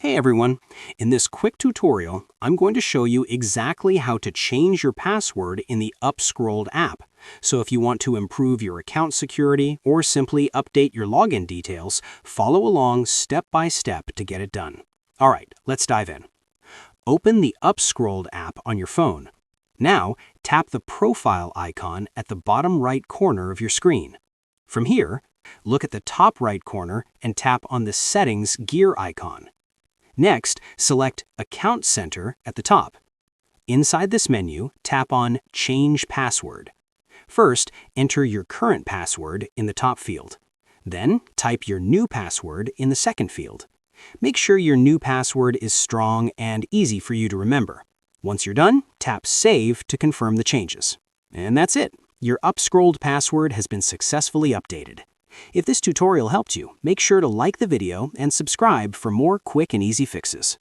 Hey everyone, in this quick tutorial, I'm going to show you exactly how to change your password in the Upscrolled app. So if you want to improve your account security or simply update your login details, follow along step by step to get it done. All right, let's dive in. Open the Upscrolled app on your phone. Now, tap the profile icon at the bottom right corner of your screen. From here, look at the top right corner and tap on the Settings gear icon. Next, select Account Center at the top. Inside this menu, tap on Change Password. First, enter your current password in the top field. Then, type your new password in the second field. Make sure your new password is strong and easy for you to remember. Once you're done, tap Save to confirm the changes. And that's it. Your Upscrolled password has been successfully updated. If this tutorial helped you, make sure to like the video and subscribe for more quick and easy fixes.